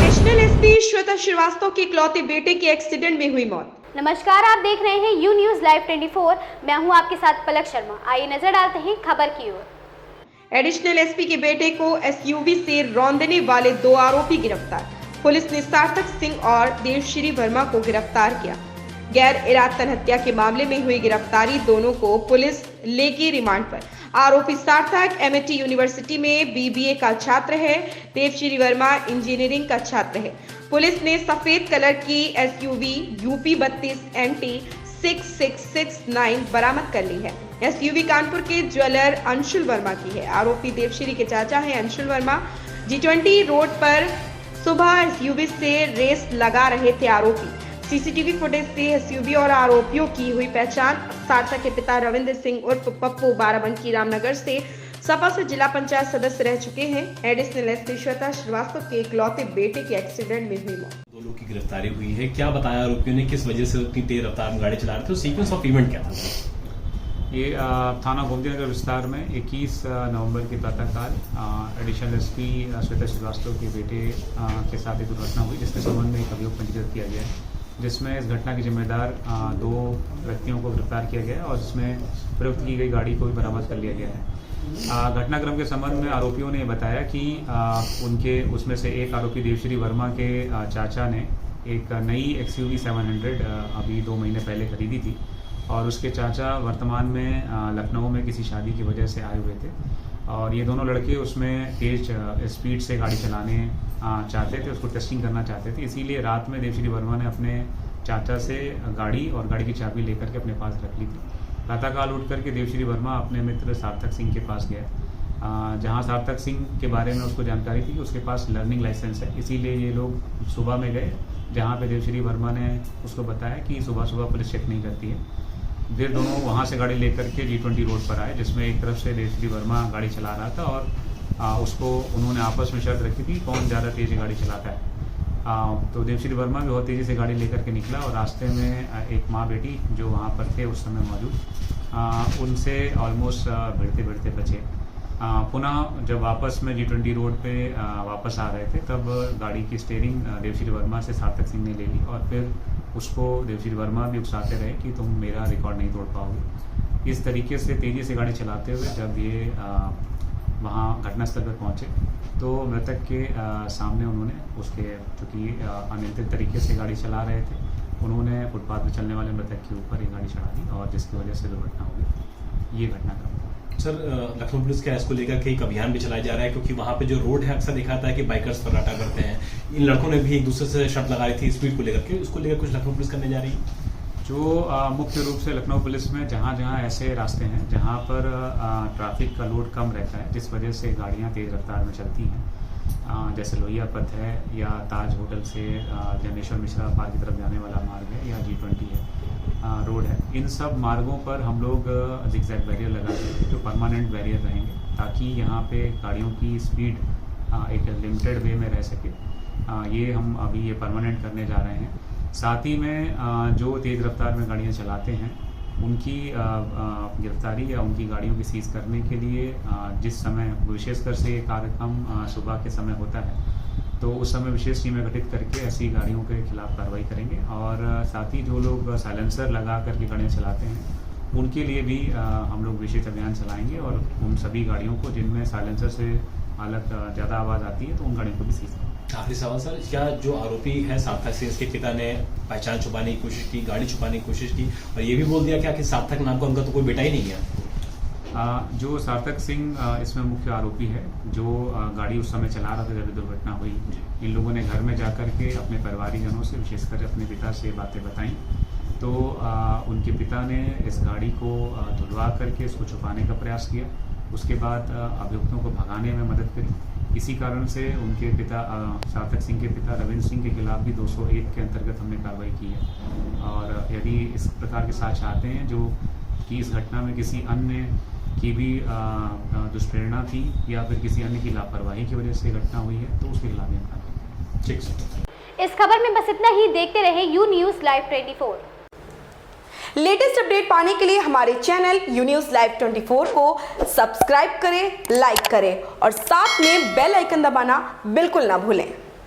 Additional SP Shweta Srivastava के इकलौते बेटे की एक्सीडेंट में हुई मौत। नमस्कार, आप देख रहे हैं यू न्यूज लाइव 24। मैं हूं आपके साथ पलक शर्मा। आइए नजर डालते हैं खबर की ओर। एडिशनल एसपी के बेटे को एसयूवी से रौंदने वाले 2 आरोपी गिरफ्तार। पुलिस ने सार्थक सिंह और देवश्री वर्मा को गिरफ्तार किया। गैर इरादतन हत्या के मामले में हुई गिरफ्तारी दोनों को पुलिस लेगी रिमांड पर। आरोपी सार्थक एमआईटी यूनिवर्सिटी में बीबीए का छात्र है। देवश्री वर्मा इंजीनियरिंग का छात्र है। पुलिस ने सफेद कलर की एसयूवी यूपी 32 NT 6669 बरामद कर ली है। एसयूवी कानपुर के ज्वेलर अंशुल वर्मा की है। आरोपी देवश्री के चाचा है अंशुल वर्मा। G20 रोड पर सुबह एसयूवी से रेस लगा रहे थे आरोपी। सीसीटीवी फुटेज से एसयूवी और आरोपियों की हुई पहचान। सार्थक के पिता रविंद्र सिंह उर्फ पप्पू बाराबंकी रामनगर से सपा से जिला पंचायत सदस्य रह चुके हैं। एडिशनल एसपी श्वेता श्रीवास्तव के इकलौते बेटे के एक्सीडेंट में हुई मौत। 2 लोगों की गिरफ्तारी हुई है। क्या बताया आरोपियों ने, किस वजह से उतनी तेज रफ्तार में गाड़ी चला रहे थे, सीक्वेंस ऑफ इवेंट क्या था? ये थाना गोमतीनगर विस्तार में 21 नवंबर की प्रातःकाल एडिशनल एसपी श्वेता श्रीवास्तव के बेटे के साथ एक दुर्घटना हुई, जिसके संबंध में एक अभियोग पंजीकृत किया गया है, जिसमें इस घटना के जिम्मेदार 2 व्यक्तियों को गिरफ्तार किया गया है और इसमें प्रयुक्त की गई गाड़ी को भी बरामद कर लिया गया है। घटनाक्रम के संबंध में आरोपियों ने बताया कि उनके उसमें से एक आरोपी देवश्री वर्मा के चाचा ने एक नई XUV 700 अभी 2 महीने पहले खरीदी थी और उसके चाचा वर्तमान में लखनऊ में किसी शादी की वजह से आए हुए थे और ये दोनों लड़के उसमें तेज स्पीड से गाड़ी चलाने चाहते थे, उसको टेस्टिंग करना चाहते थे। इसीलिए रात में देवश्री वर्मा ने अपने चाचा से गाड़ी और गाड़ी की चाबी लेकर के अपने पास रख ली थी। प्रातःकाल उठ करके देवश्री वर्मा अपने मित्र सार्थक सिंह के पास गया, जहां सार्थक सिंह के बारे में उसको जानकारी थी कि उसके पास लर्निंग लाइसेंस है। इसीलिए ये लोग सुबह में गए, जहाँ पे देवश्री वर्मा ने उसको बताया कि सुबह सुबह पुलिस चेक नहीं करती है। फिर दोनों वहाँ से गाड़ी लेकर के G20 रोड पर आए, जिसमें एक तरफ से देवश्री वर्मा गाड़ी चला रहा था और उसको उन्होंने आपस में शर्त रखी थी कौन ज़्यादा तेज़ गाड़ी चलाता है। तो देवश्री वर्मा भी बहुत तेज़ी से गाड़ी लेकर के निकला और रास्ते में एक माँ बेटी जो वहाँ पर थे उस समय मौजूद, उनसे ऑलमोस्ट भिड़ते भिड़ते बचे। पुनः जब वापस में G20 रोड पे वापस आ रहे थे, तब गाड़ी की स्टीयरिंग देवश्री वर्मा से सार्थक सिंह ने ले ली और फिर उसको देवश्री वर्मा भी उकसाते रहे कि तुम मेरा रिकॉर्ड नहीं तोड़ पाओगे। इस तरीके से तेज़ी से गाड़ी चलाते हुए जब ये वहाँ घटनास्थल पर पहुँचे तो मृतक के सामने उन्होंने उसके, चूँकि अनियंत्रित तरीके से गाड़ी चला रहे थे, उन्होंने फुटपाथ पर चलने वाले मृतक के ऊपर ये गाड़ी चढ़ा दी और जिसकी वजह से दुर्घटना हो गई। ये घटनाक्रम। सर, लखनऊ पुलिस का इसको लेकर के एक अभियान भी चलाया जा रहा है, क्योंकि वहाँ पे जो रोड है अक्सर देखा जाता है कि बाइकर्स फर्राटा करते हैं। इन लड़कों ने भी एक दूसरे से शर्त लगा रही थी स्पीड को लेकर के, उसको लेकर कुछ लखनऊ पुलिस करने जा रही है। जो मुख्य रूप से लखनऊ पुलिस में जहाँ जहाँ ऐसे रास्ते हैं जहाँ पर ट्रैफिक का लोड कम रहता है, जिस वजह से गाड़ियाँ तेज़ रफ्तार में चलती हैं, जैसे लोहिया पथ है या ताज होटल से जनेश्वर मिश्रा पार्क की तरफ जाने वाला मार्ग है या G20 है रोड है, इन सब मार्गों पर हम लोग जिगजैग बैरियर लगाते हैं जो परमानेंट बैरियर रहेंगे, ताकि यहाँ पे गाड़ियों की स्पीड एक लिमिटेड वे में रह सके। ये हम अभी ये परमानेंट करने जा रहे हैं। साथ ही में जो तेज़ रफ्तार में गाड़ियाँ चलाते हैं उनकी गिरफ्तारी या उनकी गाड़ियों की सीज करने के लिए जिस समय विशेषकर से ये कार्यक्रम सुबह के समय होता है, तो उस समय विशेष टीमें गठित करके ऐसी गाड़ियों के खिलाफ कार्रवाई करेंगे और साथ ही जो लोग साइलेंसर लगा करके गाड़ियाँ चलाते हैं उनके लिए भी हम लोग विशेष अभियान चलाएंगे और उन सभी गाड़ियों को जिनमें साइलेंसर से अलग ज़्यादा आवाज़ आती है तो उन गाड़ियों को भी सीज करेंगे। आखिरी सवाल सर, क्या जो आरोपी है सार्थक सिंह, इसके पिता ने पहचान छुपाने की कोशिश की, गाड़ी छुपाने की कोशिश की और ये भी बोल दिया क्या कि सार्थक नाम का उनका तो कोई बेटा ही नहीं है? जो सार्थक सिंह इसमें मुख्य आरोपी है, जो गाड़ी उस समय चला रहा था जब दुर्घटना हुई, इन लोगों ने घर में जाकर के अपने परिवारीजनों से, विशेषकर अपने पिता से बातें बताई, तो उनके पिता ने इस गाड़ी को धुलवा करके इसको छुपाने का प्रयास किया। उसके बाद अभियुक्तों को भगाने में मदद करी। इसी कारण से उनके पिता सार्थक सिंह के पिता रविंद्र सिंह के खिलाफ भी 201 के अंतर्गत हमने कार्रवाई की है और यदि इस प्रकार के साक्ष्य आते हैं जो कि इस घटना में किसी अन्य की भी दुष्प्रेरणा थी या फिर किसी अन्य की लापरवाही की वजह से घटना हुई है, तो उसके खिलाफ हम कार्रवाई। ठीक सर, इस खबर में बस इतना ही। देखते रहे you news live 24। Latest update पाने के लिए हमारे चैनल यू न्यूज लाइव 24 को सब्सक्राइब करें, लाइक करें और साथ में बेल आइकन दबाना बिल्कुल ना भूलें।